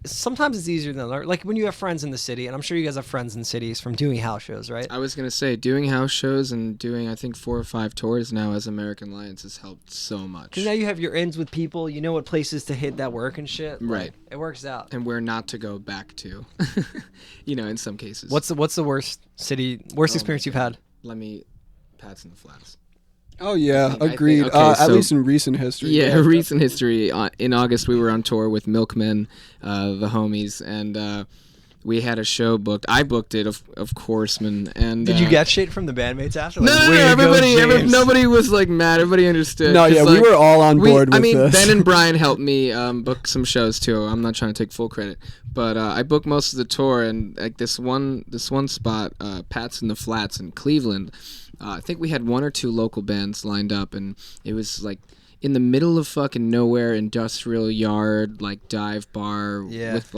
sometimes it's easier than other. Like when you have friends in the city, and I'm sure you guys have friends in cities from doing house shows, right? I was gonna say doing house shows and doing I think 4 or 5 tours now as American Lions has helped so much. Because now you have your ins with people, you know what places to hit that work and shit. Right. Like, it works out. And where not to go back to, in some cases. What's the worst experience you've had? Pats in the Flats. Oh yeah, agreed. Okay, at least in recent history. Yeah, recent history. In August, we were on tour with Milkmen, the homies, and we had a show booked. I booked it, of course, man. And did you get shit from the bandmates after? Like, no. Nobody was like mad. Everybody understood. No, yeah, we were all on board with this. Ben and Brian helped me book some shows too. I'm not trying to take full credit, but I booked most of the tour, and like this one spot, Pats in the Flats in Cleveland. I think we had 1 or 2 local bands lined up, and it was like in the middle of fucking nowhere, industrial yard, like dive bar with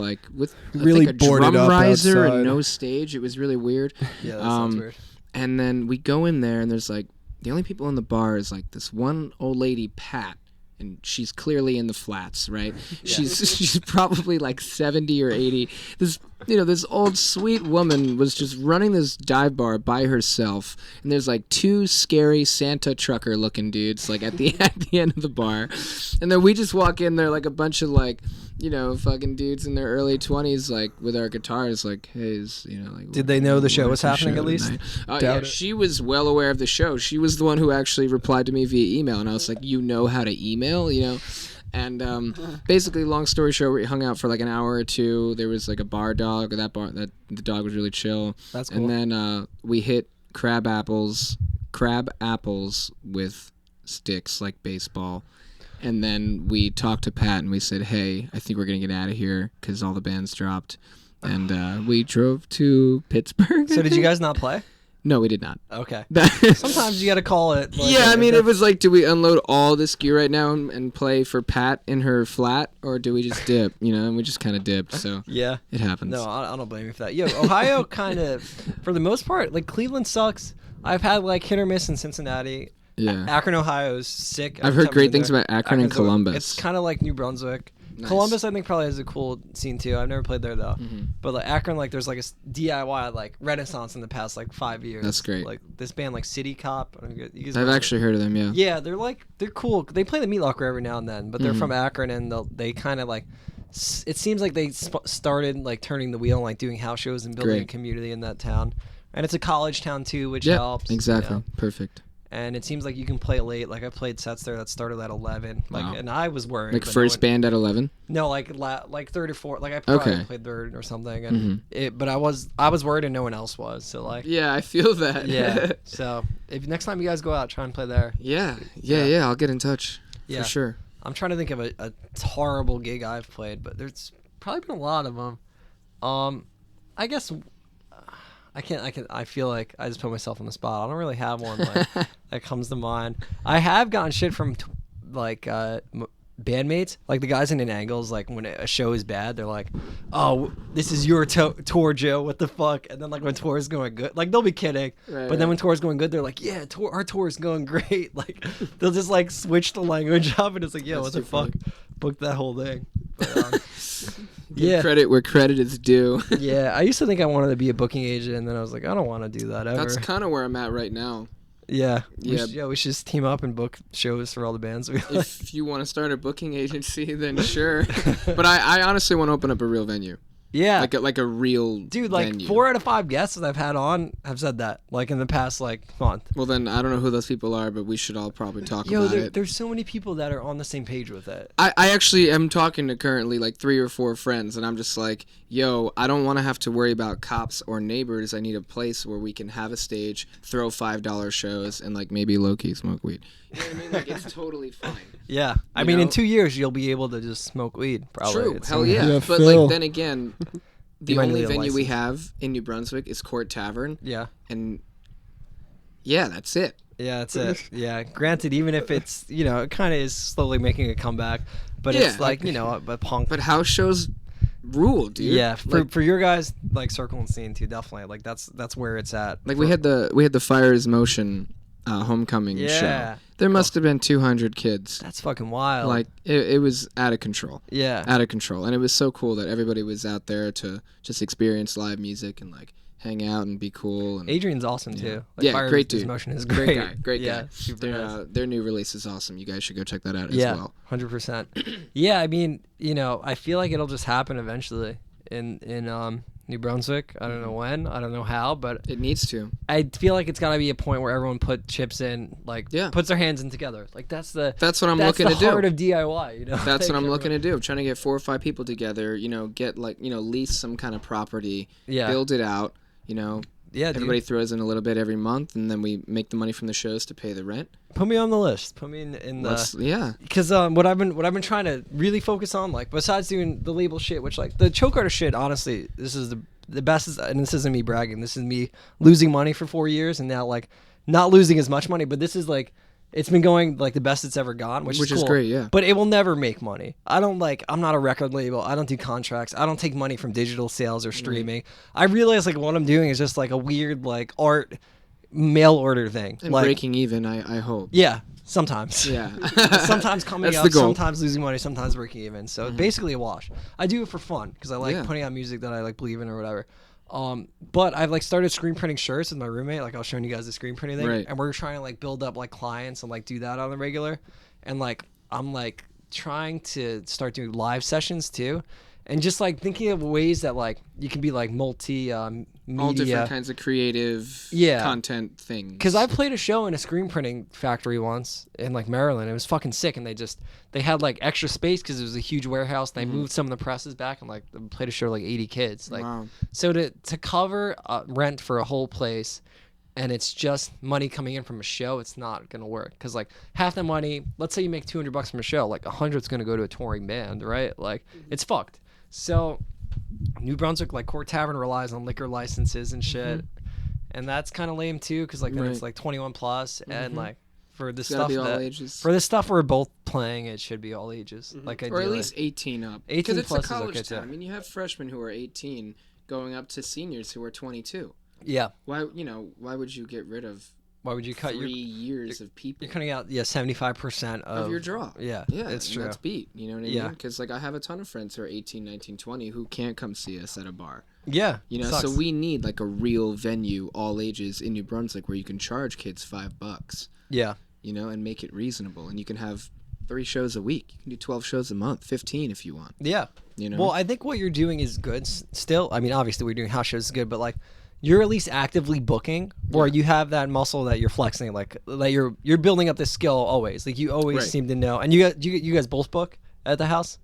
really I think a drum riser outside. and no stage. It was really weird. Yeah, that sounds weird. And then we go in there, and there's like the only people in the bar is like this one old lady, Pat. And she's clearly in the flats, right? Yeah. She's probably like 70 or 80. This old sweet woman was just running this dive bar by herself, and there's like 2 scary Santa trucker looking dudes like at the end of the bar, and then we just walk in there like a bunch of like fucking dudes in their early 20s like with our guitars like, hey, like. Did they know the show was happening at least? Yeah, she was well aware of the show. She was the one who actually replied to me via email, and I was like, you know how to email, And basically, long story short, we hung out for like an hour or 2. There was like a bar dog. That the dog was really chill. That's cool. And then we hit crab apples with sticks like baseball. And then we talked to Pat and we said, hey, I think we're gonna get out of here because all the bands dropped. And we drove to Pittsburgh. So did you guys not play? No, we did not. Okay. Sometimes you got to call it. Like, yeah, I mean, it was like, do we unload all this gear right now and play for Pat in her flat, or do we just dip? And we just kind of dipped. So yeah, it happens. No, I don't blame you for that. Yo, Ohio kind of, for the most part, like Cleveland sucks. I've had like hit or miss in Cincinnati. Yeah. Akron, Ohio is sick. I've heard great things about Akron and Columbus. It's kind of like New Brunswick. Nice. Columbus, I think, probably has a cool scene too. I've never played there though. Mm-hmm. But like Akron, like there's like a DIY like renaissance in the past like 5 years. That's great. Like this band like City Cop. I've actually heard of them. Yeah. Yeah, they're cool. They play the Meat Locker every now and then, but they're from Akron, and they kind of like. It seems like they started like turning the wheel and like doing house shows and building a community in that town. And it's a college town too, which helps. Exactly. Perfect. And it seems like you can play late. Like I played sets there that started at 11. Like, wow. And I was worried. Like first band at 11? No, like third or fourth. Like I probably played third or something. And but I was worried and no one else was. So like. Yeah, I feel that. Yeah. So if next time you guys go out, try and play there. Yeah. I'll get in touch. Yeah. For sure. I'm trying to think of a horrible gig I've played, but there's probably been a lot of them. I guess. I feel like I just put myself on the spot. I don't really have one that comes to mind. I have gotten shit from bandmates, like the guys in Angles. Like when a show is bad, they're like, "Oh, this is your tour, Joe. What the fuck?" And then like when tour is going good, like they'll be kidding, but then when tour is going good, they're like, "Yeah, our tour is going great." Like they'll just like switch the language up, and it's like, "Yo, what the fuck?" Booked that whole thing. But, Give credit where credit is due. Yeah, I used to think I wanted to be a booking agent, and then I was like, I don't want to do that ever. That's kind of where I'm at right now. Yeah. We should just team up and book shows for all the bands we like. If you want to start a booking agency, then sure. But I honestly want to open up a real venue. Yeah. Like a real dude, like venue. 4 out of 5 guests that I've had on have said that, like in the past like month. Well, then I don't know who those people are, but we should all probably talk about it. There's so many people that are on the same page with it. I actually am talking to currently like 3 or 4 friends, and I'm just like, yo, I don't want to have to worry about cops or neighbors. I need a place where we can have a stage, throw $5 shows, and like maybe low-key smoke weed. You know what I mean? Like, it's totally fine. Yeah. I mean, in 2 years, you'll be able to just smoke weed, probably. True. It's Hell yeah. But Phil. like, then again, the only venue we have in New Brunswick is Court Tavern. Yeah. And yeah, that's it. Yeah, that's it. Yeah. Granted, even if it's, it kind of is slowly making a comeback, but it's like, a punk. But house shows rule, dude. Yeah. For your guys, like Circle and Scene too, definitely. Like that's where it's at. Like we had the Fire is Motion homecoming show. There must have been 200 kids. That's fucking wild. Like it was out of control. Yeah. Out of control. And it was so cool that everybody was out there to just experience live music and like hang out and be cool. And Adrian's awesome too. Like, yeah, great dude. Motion is great. Great guy. Yeah, super nice. Their new release is awesome. You guys should go check that out as well. 100%. Yeah, I mean, I feel like it'll just happen eventually in New Brunswick. I don't know when, I don't know how, but it needs to. I feel like it's got to be a point where everyone put chips in, like puts their hands in together. Like that's what I'm looking to do. That's the heart of DIY, That's what I'm looking to do. I'm trying to get 4 or 5 people together, get like, lease some kind of property, build it out, everybody throws in a little bit every month, and then we make the money from the shows to pay the rent. Put me on the list. Put me in the yeah. Because what I've been trying to really focus on, like besides doing the label shit, which like the choke artist shit, honestly, this is the best. And this isn't me bragging. This is me losing money for 4 years and now like not losing as much money. But this is like it's been going like the best it's ever gone, which is cool. Great. Yeah. But it will never make money. I'm not a record label. I don't do contracts. I don't take money from digital sales or streaming. I realize like what I'm doing is just like a weird like art mail order thing and like, breaking even. I hope. Yeah, sometimes. Yeah. Sometimes coming That's up, the goal. sometimes losing money, sometimes breaking even. So basically a wash. I do it for fun because I like putting out music that I like believe in or whatever. But I've like started screen printing shirts with my roommate. Like I was showing you guys the screen printing thing, and we're trying to like build up like clients and like do that on the regular. And like I'm like trying to start doing live sessions too. And just like thinking of ways that like you can be like multi media. All different kinds of creative content things. Because I played a show in a screen printing factory once in like Maryland. It was fucking sick, and they had like extra space because it was a huge warehouse. And they moved some of the presses back, and like played a show like 80 kids. Like, so to cover rent for a whole place, and it's just money coming in from a show, it's not gonna work. Because like half the money, let's say you make $200 from a show, like 100's gonna go to a touring band, right? Like it's fucked. So New Brunswick, like Court Tavern, relies on liquor licenses and shit, and that's kind of lame too, because like then it's like 21 plus, and like for the stuff for the stuff we're both playing, it should be all ages, like or at least 18 up. 18 because plus it's a college is okay town. I mean, you have freshmen who are 18 going up to seniors who are 22. Yeah. Why would you get rid of? Why would you cut 3 years of people? You're cutting out 75% of your draw. Yeah, it's true. That's beat. You know what I mean? Because like I have a ton of friends who are 18, 19, 20 who can't come see us at a bar. Yeah, so we need like a real venue, all ages in New Brunswick, where you can charge kids $5. Yeah, and make it reasonable, and you can have 3 shows a week. You can do 12 shows a month, 15 if you want. Yeah, Well, I think what you're doing is good. Still, I mean, obviously we're doing house shows is good, but like. You're at least actively booking, or you have that muscle that you're flexing, like you're building up this skill always. Like you always seem to know. And you guys both book at the house?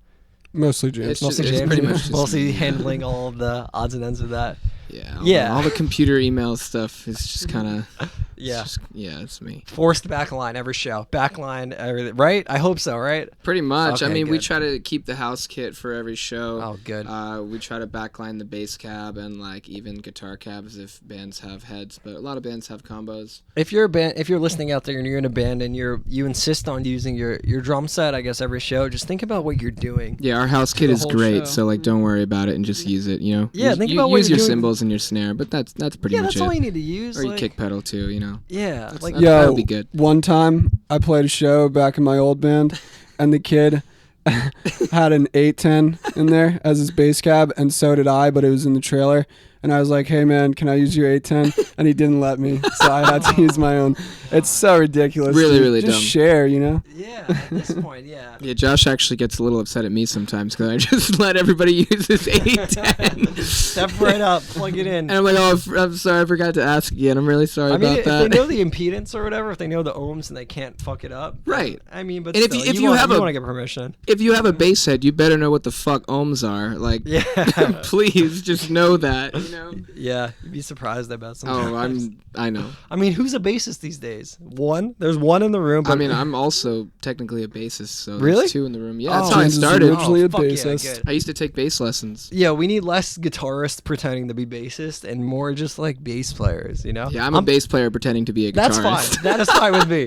Mostly James. It's pretty much just mostly handling all of the odds and ends of that. Yeah. All the computer email stuff is just kind of. It's me. Forced backline every show. Backline, everything, right? I hope so, right? Pretty much. Okay, I mean, good. we try to keep the house kit for every show. Oh, good. We try to backline the bass cab and like even guitar cabs if bands have heads, but a lot of bands have combos. If you're listening out there and you're in a band and you insist on using your drum set, I guess every show, just think about what you're doing. Yeah, our house kit is great, so like don't worry about it and just use it. Yeah, think about what use you're your doing. Cymbals and your snare, but that's pretty much it. Yeah, that's all you need to use. Or you kick pedal too, Yeah, that'll be good. One time I played a show back in my old band, and the kid had an 810 in there as his bass cab, and so did I, but it was in the trailer. and I was like, hey man, can I use your 810? And he didn't let me, so I had to use my own. It's so ridiculous. Really, really just dumb. share, you know? Yeah, at this point, yeah. Yeah, Josh actually gets a little upset at me sometimes because I just let everybody use his 810. Step right up, plug it in. And I'm like, oh, I'm sorry, I forgot to ask again. I'm really sorry about if that. they know the impedance or whatever, if they know the ohms and they can't fuck it up. Right. I mean, but and still, if you want to get permission. If you have a bass head, you better know what the fuck ohms are. Like, yeah. Please just know that, you know? Yeah, you'd be surprised about sometimes. Oh, I know. I mean, who's a bassist these days? One? There's one in the room. But I mean, I'm also technically a bassist, so really? there's two in the room. Yeah, that's Oh, how I James is started. originally a fuck yeah, bassist. good. I used to take bass lessons. Yeah, we need less guitarists pretending to be bassist and more just like bass players, you know? Yeah, I'm a bass player pretending to be a guitarist. That's fine. That is fine with me.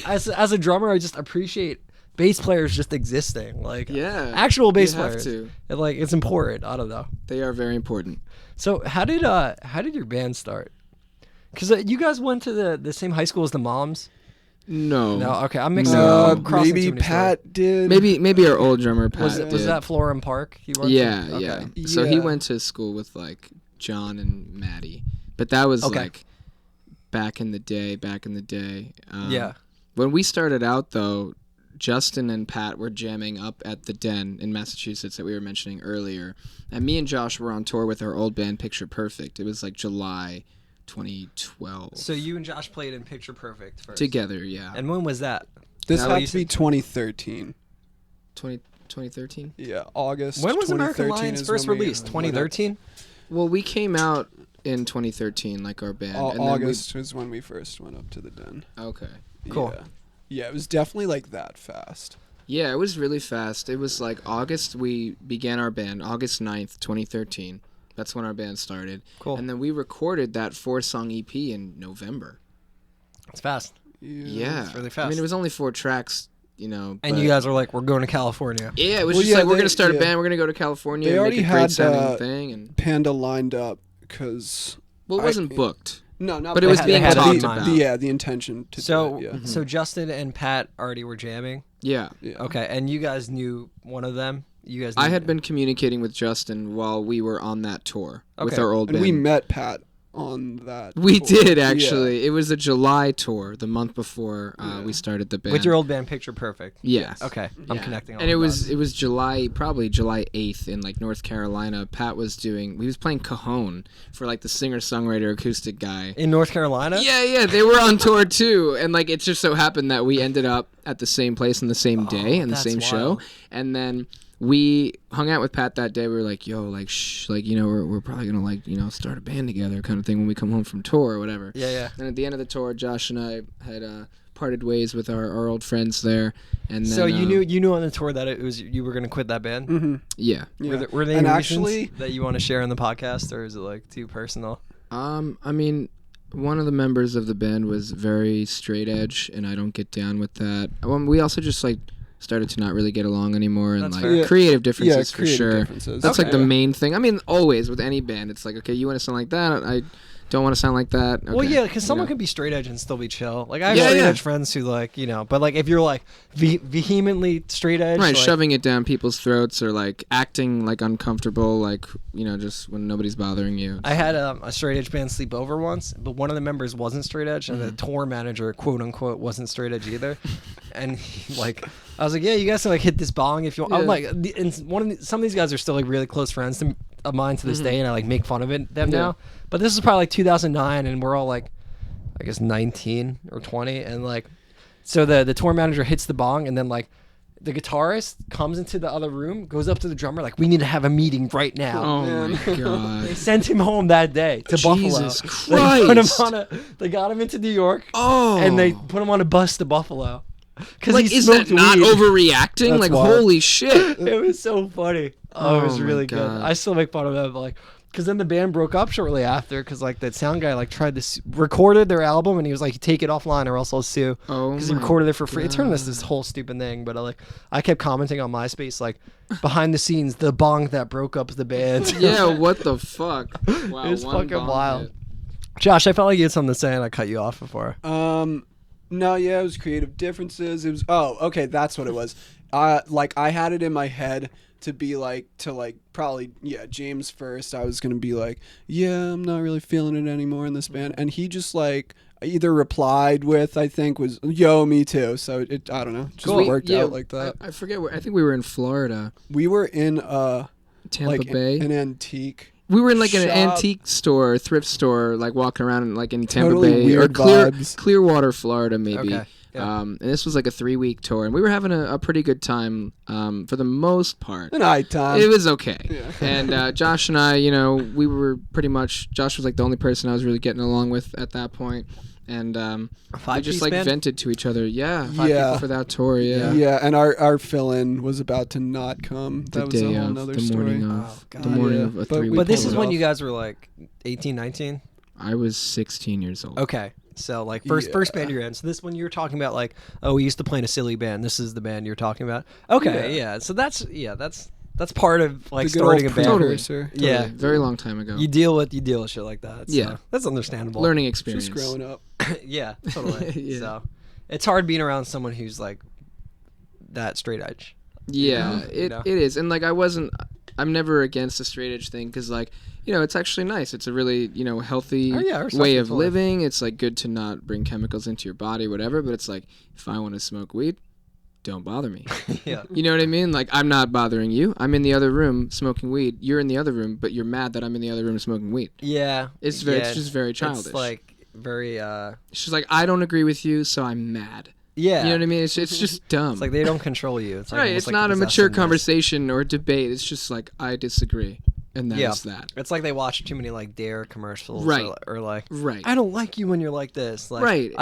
As a drummer, I just appreciate bass players just existing. Like, yeah, actual bass you have players. to. Like, it's important. I don't know. They are very important. So how did your band start? Because you guys went to the same high school as the Moms. No. No, okay, I'm mixing up. I'm crossing Maybe too many Pat did. Maybe our old drummer Pat stories. did. Was that Florham Park? He went Yeah, to? Okay. yeah. So he Yeah. went to school with like John and Maddie, but that was Okay. like back in the day. Yeah. When we started out though, Justin and Pat were jamming up at the Den in Massachusetts that we were mentioning earlier, and me and Josh were on tour with our old band Picture Perfect. It was like July 2012. So you and Josh played in Picture Perfect first. Together, yeah. And when was that? This That had was- to be 2013. 2013? Yeah, August. When was American 2013 Lions is first when we released? went up. 2013? Well, we came out in 2013, like our band. and then August was when we first went up to the Den. Okay. Cool. Yeah, it was definitely like that fast. Yeah, it was really fast. It was like August we began our band, August 9th, 2013. That's when our band started. Cool. And then we recorded that 4-song EP in November. It's fast. Yeah. It's really I fast. mean, it was only 4 tracks, you know. And but- you guys were like, we're going to California. Yeah, it was Well, just yeah, like, we're they- going to start a yeah. band, we're going to go to California They and make already a great had, sounding thing. And Panda lined up because well, it wasn't booked. no, not But it bad. was They being had talked time. about. Yeah, the intention to So, do it, yeah. so Justin and Pat already were jamming. Yeah. Yeah. Okay, and you guys knew one of them. You guys. Knew I had been communicating with Justin while we were on that tour with Okay. our old And band. we met Pat on that. We tour. did actually. It was a July tour, the month before we started the band. with your old band, Picture Perfect. Yeah. Okay, I'm Yeah. connecting. All And the it was dots. probably July 8th in like North Carolina. Pat was playing Cajon for like the singer-songwriter acoustic guy. in North Carolina. Yeah, they were on tour too, and like it just so happened that we ended up at the same place on the same day and the that's same show, wild. and then we hung out with Pat that day. We were like, "Yo, like, shh, like, you know, we're probably gonna like, you know, start a band together, kind of thing when we come home from tour or whatever." Yeah. And at the end of the tour, Josh and I had parted ways with our old friends there, and then, So you knew on the tour that it was you were going to quit that band. Mm-hmm. yeah. Yeah. Were there And any actually, reasons that you want to share in the podcast, or is it like too personal? I mean, one of the members of the band was very straight edge, and I don't get down with that. We also just like started to not really get along anymore, and That's like fair. Yeah. creative differences for creative sure. differences. That's like Okay. the main thing. I mean, always with any band, it's like, okay, you want to sound like that. I don't want to sound like that. Well, Okay, yeah, because you someone know. can be straight edge and still be chill. Like I have Yeah, straight yeah. edge friends who like but like if you're like vehemently straight edge, Right, like, shoving it down people's throats or like acting like uncomfortable, like, you know, just when nobody's bothering you. I had a straight edge band sleepover once, but one of the members wasn't straight edge, and the tour manager, quote unquote, wasn't straight edge either. And he, like, I was like, yeah, you guys can like hit this bong if you want. I'm Yeah. like, and some of these guys are still like really close friends of mine to this day, and I like make fun of them Yeah. now. But this is probably like 2009, and we're all like, I guess 19 or 20, and like, so the tour manager hits the bong, and then like. The guitarist comes into the other room, goes up to the drummer, like, we need to have a meeting right now. Oh my They god. sent him home that day to Jesus Buffalo. Christ. They got him into New York, Oh. and they put him on a bus to Buffalo. Because like, he is that smoked not weed. overreacting? That's like, wild. holy shit. It was so funny. Oh, it was Oh my really good. God. I still make fun of him, but like, because then the band broke up shortly after, because like that sound guy like tried to recorded their album, and he was like, take it offline or else I'll sue. Oh Because he my recorded it for free. It turned into God. this whole stupid thing, but I kept commenting on MySpace like, behind the scenes, the bong that broke up the band. Yeah, what the fuck? Wow, It was one fucking bomb wild. hit. Josh, I felt like you had something to say, and I cut you off before. No, yeah, it was creative differences. It was okay, that's what it was. Like I had it in my head to be like probably James first. I was gonna be like, yeah, I'm not really feeling it anymore in this band, and he just like either replied with I think was yo me too. So it I don't know, just worked out like that. I forget where. I think we were in Florida. We were in Tampa Bay, an antique. We were in like an shop. antique store, thrift store, like walking around like in Tampa Totally Bay weird vibes. Clearwater, Florida, maybe. Okay. Yeah. And this was like a 3-week tour, and we were having a pretty good time for the most part. An eye time. It was okay. Yeah. And Josh and I, we were pretty much. Josh was like the only person I was really getting along with at that point. And we just like vented to each other. Yeah. For that tour. Yeah. Yeah, and our fill-in was about to not come. That was a whole nother story. The morning of a 3-week. But this is when you guys were like 18, 19? I was 16 years old. Okay. So like first band you're in. So this one you're talking about like, oh, we used to play in a silly band. This is the band you're talking about. Okay. Yeah. So that's part of like starting a band. Totally. Yeah. Very long time ago. You deal with shit like that. So that's understandable. Learning experience. Just growing up. Yeah, totally. So it's hard being around someone who's like that straight edge. Yeah, it is. And like I'm never against the straight edge thing because like, it's actually nice. It's a really, healthy way of living. It's like good to not bring chemicals into your body, whatever. But it's like, if I want to smoke weed, don't bother me. Yeah. You know what I mean? Like, I'm not bothering you. I'm in the other room smoking weed. You're in the other room, but you're mad that I'm in the other room smoking weed. Yeah. It's just very childish. It's like very it's just like, I don't agree with you, so I'm mad. Yeah. You know what I mean? It's just dumb. It's like they don't control you. It's like right. It's like not a mature conversation or debate. It's just like, I disagree. And that's that. It's like they watch too many like Dare commercials. Right. Or like, right. I don't like you when you're like this. Like, right.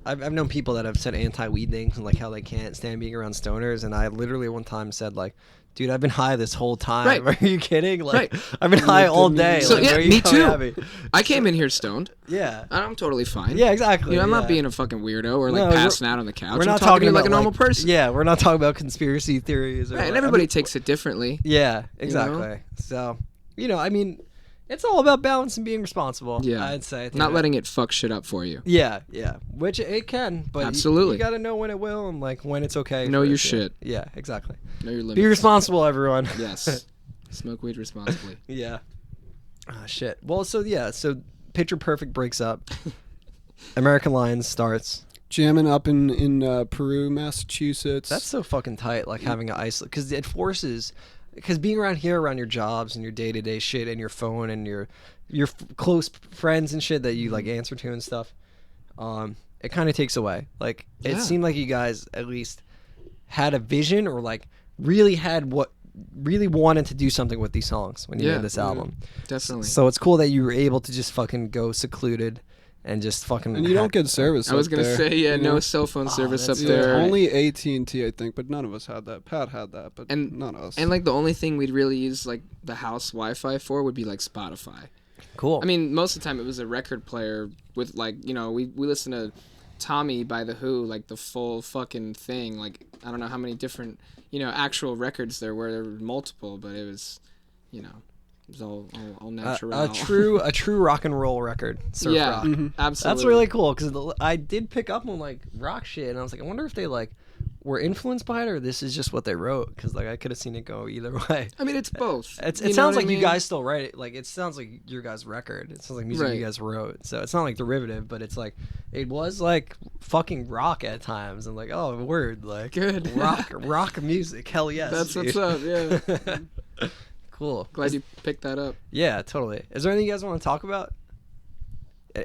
I've known people that have said anti-weed things and like how they can't stand being around stoners, and I literally one time said like, dude, I've been high this whole time. Right. Are you kidding? Like, I've been high all day. So like, yeah, me too. I came in here stoned. Yeah. I'm totally fine. Yeah, exactly. I'm not being a fucking weirdo or like passing out on the couch. We're not talking to you about like a normal person. Yeah, we're not talking about conspiracy theories. Or right, and everybody takes it differently. Yeah, exactly. So, I mean, it's all about balance and being responsible. Yeah, I'd say. Not letting it fuck shit up for you. Yeah, which it can, but absolutely, you got to know when it will and like when it's okay. Know your shit. Yeah, exactly. Know your limits. Be responsible, everyone. Yes. Smoke weed responsibly. Yeah. Oh, shit. Well, so Picture Perfect breaks up. American Lions starts. Jamming up in Peru, Massachusetts. That's so fucking tight, like having an isolate, because it forces, because being around here, around your jobs and your day-to-day shit and your phone and your close friends and shit that you like answer to and stuff, it kind of takes away. Like, it seemed like you guys at least had a vision or like really wanted to do something with these songs when you made this album. Definitely. So it's cool that you were able to just fucking go secluded and just fucking. And you don't get service. I was gonna say, no cell phone service up there. Only AT&T, I think, but none of us had that. Pat had that, but not us. And like the only thing we'd really use like the house Wi-Fi for would be like Spotify. Cool. I mean, most of the time it was a record player with like we listen to Tommy by The Who, like the full fucking thing. Like I don't know how many different actual records there were. There were multiple, but it was it was all natural. A true rock and roll record. Surf rock. Mm-hmm. Absolutely. That's really cool because I did pick up on like rock shit, and I was like, I wonder if they like were influenced by it or this is just what they wrote, because like I could have seen it go either way. I mean, it's both. It sounds like you guys still write it. Like it sounds like your guys' record. It sounds like music you guys wrote. So it's not like derivative, but it's like it was like fucking rock at times. And like, oh, word, like good rock music. Hell yes. That's dude. what's up. Yeah. Cool. Glad you picked that up. Yeah, totally. Is there anything you guys want to talk about?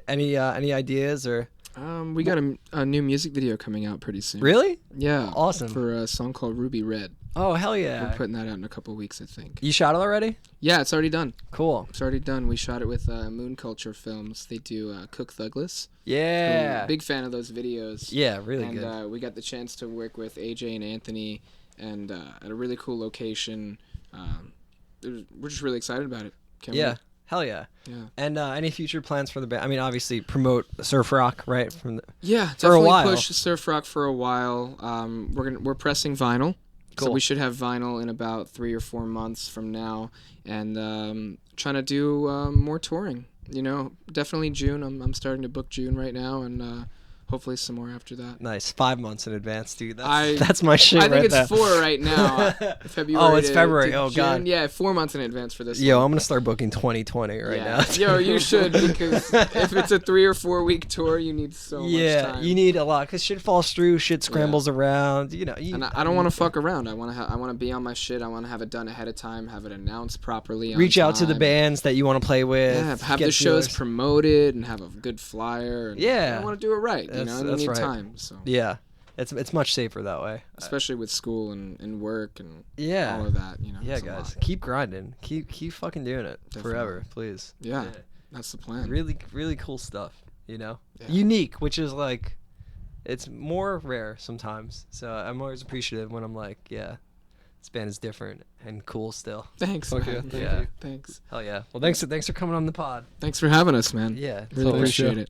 Any ideas or? We got a new music video coming out pretty soon. Really? Yeah. Awesome. For a song called Ruby Red. Oh, hell yeah. We're putting that out in a couple weeks, I think. You shot it already? Yeah, it's already done. Cool. It's already done. We shot it with Moon Culture Films. They do Cook Thuglas. Yeah. Big fan of those videos. Yeah, really good. And we got the chance to work with AJ and Anthony and at a really cool location. We're just really excited about it. Can't wait. Hell yeah. Yeah. And any future plans for the band? I mean, obviously promote Surf Rock, right? Yeah, definitely push Surf Rock for a while. We're pressing vinyl. Cool. So we should have vinyl in about 3 or 4 months from now, and trying to do more touring. Definitely June. I'm starting to book June right now, and hopefully some more after that. Nice. 5 months in advance, dude. That's my shit. I think right it's there. 4 right now. February. Oh, it's February. To Oh, June. God. Yeah, 4 months in advance for this. Yo, one. I'm gonna start booking 2020 right now. Yo, you should, because if it's a 3 or 4 week tour, you need so much time. Yeah, you need a lot because shit falls through, shit scrambles around. You know, and I don't want to fuck around. I want to be on my shit. I want to have it done ahead of time, have it announced properly. Reach out to the bands that you want to play with. Yeah, have the shows promoted and have a good flyer. And yeah, I want to do it right. You know, you need right. time. So yeah, it's much safer that way. Especially with school and work and all of that. You know. Yeah, guys, keep grinding. Keep fucking doing it forever, please. Yeah, that's the plan. Really, really cool stuff. You know, unique, which is like, it's more rare sometimes. So I'm always appreciative when I'm like, yeah, this band is different and cool still. Thank you. Thanks. Hell yeah. Well, thanks for coming on the pod. Thanks for having us, man. Yeah. Really appreciate it.